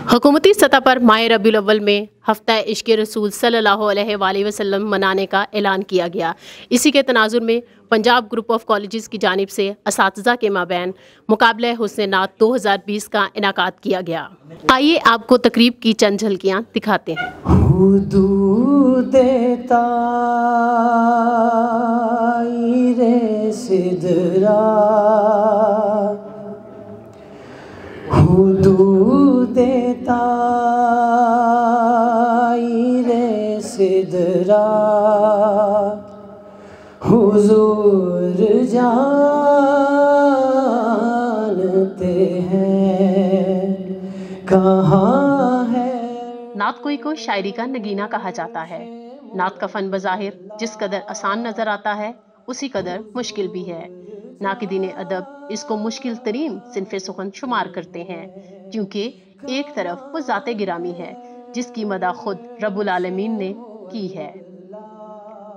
हुकूमती सतह पर माह रबीउल अव्वल में हफ्ता इश्क़ रसूल सल्लल्लाहु अलैहि वसल्लम मनाने का ऐलान किया गया। इसी के तनाजुर में पंजाब ग्रुप ऑफ कॉलेजेस की जानिब से असातिज़ा के माबैन मुकाबला हुस्न नात 2020 का इनाकाद किया गया। आइए आपको तकरीब की चंद झलकियाँ दिखाते हैं। सिदरा हुजूर जानते हैं कहाँ है। नात कोई को शायरी का नगीना कहा जाता है। नात का फन बज़ाहिर जिस कदर आसान नजर आता है उसी कदर मुश्किल भी है। नाक़िदीन अदब इसको मुश्किल तरीन सिन्फ़े सुख़न शुमार करते हैं, क्योंकि एक तरफ वो ज़ाते गिरामी है जिसकी मदा खुद रब्बुल आलमीन ने की है,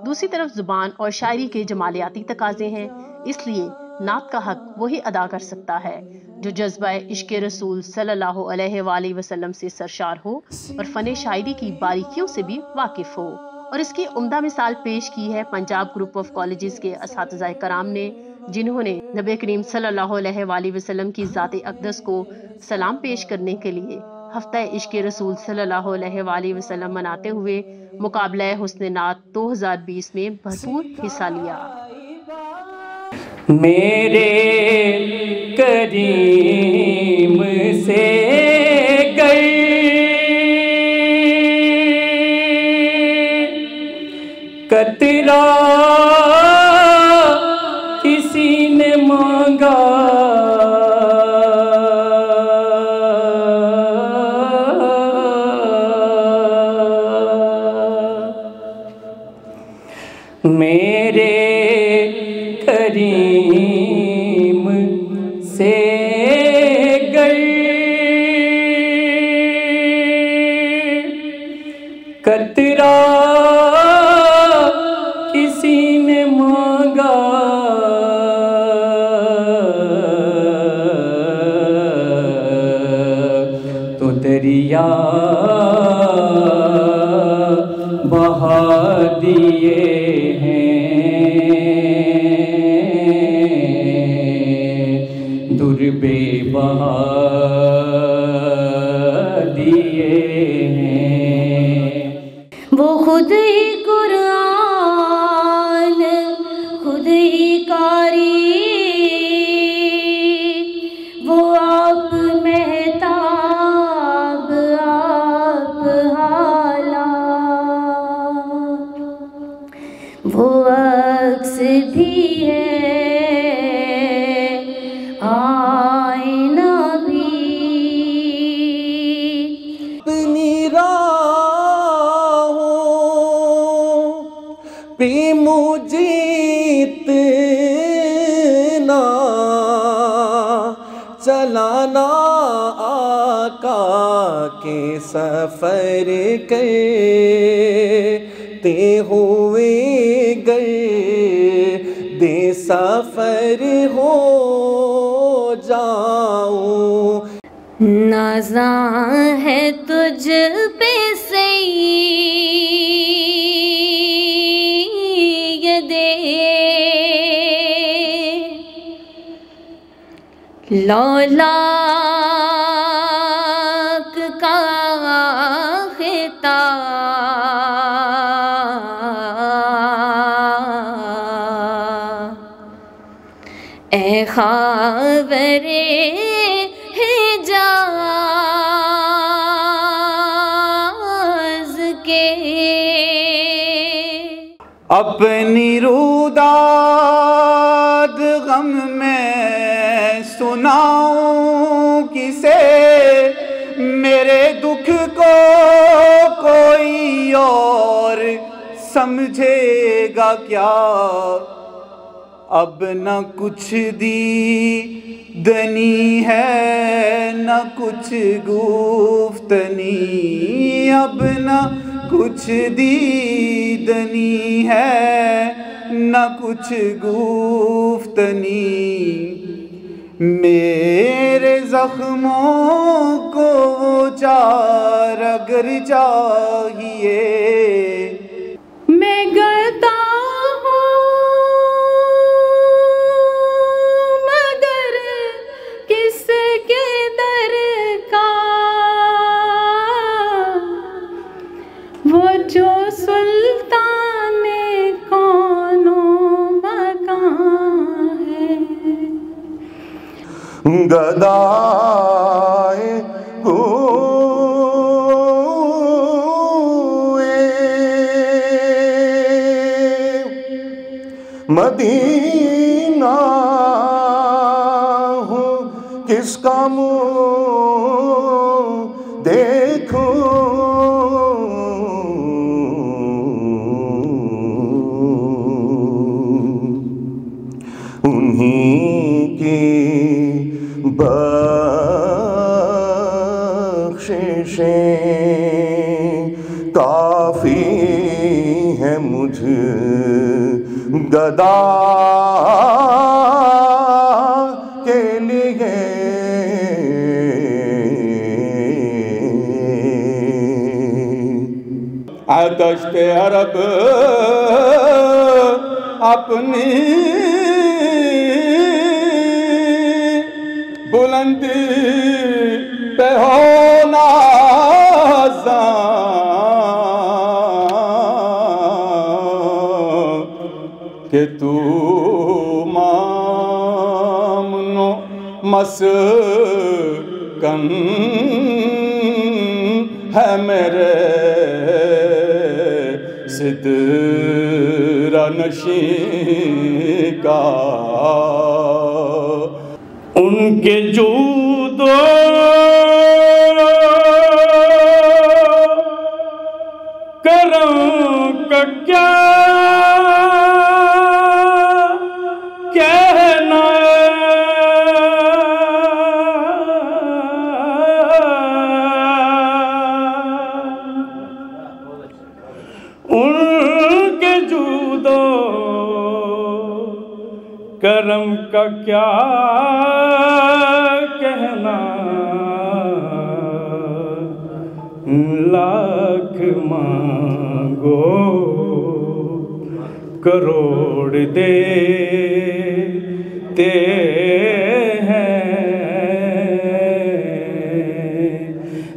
दूसरी तरफ जुबान और शायरी के जमालियाती तकाजे हैं। इसलिए नात का हक वही अदा कर सकता है जो जज्बा इश्क़ रसूल सल्लल्लाहु अलैहि वसल्लम से सरशार हो और फ़न शायरी की बारीकियों से भी वाकिफ़ हो। और इसकी उम्दा मिसाल पेश की है पंजाब ग्रुप ऑफ कॉलेजेस के असातिज़ाए कराम ने, जिन्होंने नबी करीम सल्लल्लाहु अलैहि वसल्लम की ज़ात अक़दस को सलाम पेश करने के लिए हफ्ता इश्क़ रसूल सल्लल्लाहु अलैहि वसल्लम मनाते हुए मुकाबला हुस्न नात 2020 में भरपूर हिस्सा लिया। मेरे करीम से गई कतरा किसी ने मांगा, मेरे करीम से गई कतरा किसी ने मांगा, तो दरिया बहा दिए दुर्बे बहा दिए हैं। वो खुद ही कुरान खुद ही कारी, वो आप मेहताब आप हाला, वो अक्स भी है आईना भी। अपनी राहों पे मुझे इतना चलाना, आका के सफर करते हुए गए दे सफर हो जाऊं। नाज़ा है तुझ पे सैयदे लौलाक का खिताब, ए ख़ाबरे अपनी रुदाद गम में सुनाऊं किसे, मेरे दुख को कोई और समझेगा क्या। अब न कुछ दीदनी है न कुछ गुफ्तनी, अब न कुछ दीदनी है न कुछ गुफ्तनी। میرے زخموں کو وہ چار اگر چاہیے، میں گاتا ہوں مگر کس کے در کا، وہ جو سلطان کونوں مکان ہے، گدائے مدینہ ہوں، کس کا منہ دیکھوں، انہیں کی بخششیں کافی ہیں مجھ گدا کے لیے، آتش پہ عرب اپنی بلندی پہ ہونا کہ تو مامن و مسکن ہے میرے سدرہ نشین کا، ان کے جود و کرم کا کیا کہنا ہے، ان کے جود و کرم کا کیا کہنا، لاکھ مانگو کروڑ دیتے ہیں،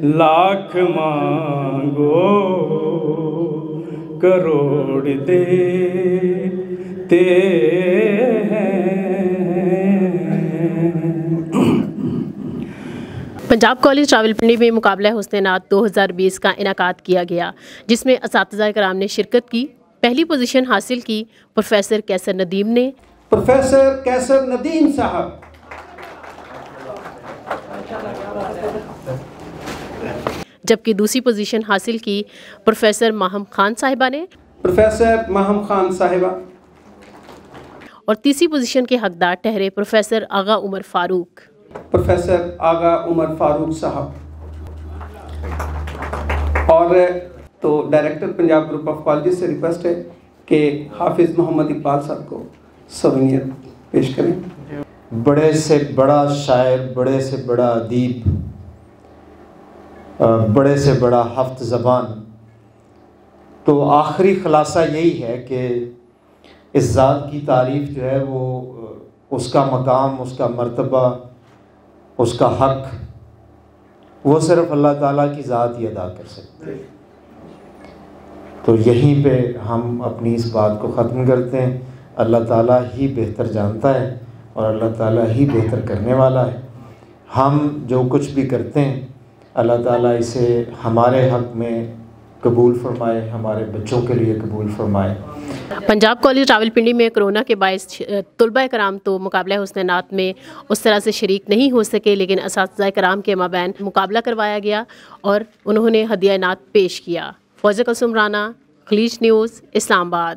لاکھ مانگو کروڑ دیتے ہیں۔ پنجاب کالج راولپنڈی میں مقابلہ حسن نعت 2020 کا انعقاد کیا گیا، جس میں اساتذہ کرام نے شرکت کی۔ پہلی پوزیشن حاصل کی پروفیسر کیسر ندیم نے۔ پروفیسر کیسر ندیم صاحب، جبکہ دوسری پوزیشن حاصل کی پروفیسر ماہم خان صاحبہ نے۔ پروفیسر ماہم خان صاحبہ، اور تیسری پوزیشن کے حقدار ٹھہرے پروفیسر آغا عمر فاروق۔ پروفیسر آغا عمر فاروق صاحب، اور تو director Punjab group of colleges سے ریکویسٹ ہے کہ حافظ محمد اقبال صاحب کو سوینیر پیش کریں۔ بڑے سے بڑا شاعر، بڑے سے بڑا ادیب، بڑے سے بڑا ہفت زبان، تو آخری خلاصہ یہی ہے کہ اس ذات کی تعریف جو ہے وہ اس کا مقام، اس کا مرتبہ، اس کا حق وہ صرف اللہ تعالیٰ کی ذات ہی ادا کر سکتے ہیں۔ تو یہیں پہ ہم اپنی اس بات کو ختم کرتے ہیں۔ اللہ تعالیٰ ہی بہتر جانتا ہے اور اللہ تعالیٰ ہی بہتر کرنے والا ہے۔ ہم جو کچھ بھی کرتے ہیں اللہ تعالیٰ اسے ہمارے حق میں قبول فرمائے، ہمارے بچوں کے لیے قبول فرمائے۔ پنجاب کالج راولپنڈی میں کرونا کے باعث طلبہ کرام تو مقابلہ حسن نعت میں اس طرح سے شریک نہیں ہو سکے، لیکن اساتذہ کرام کے مابین مقابلہ کروایا گیا اور انہوں نے ہدیہ نعت پیش کیا۔ فوزیہ کلثوم رانا، خلیج نیوز، اسلام آباد۔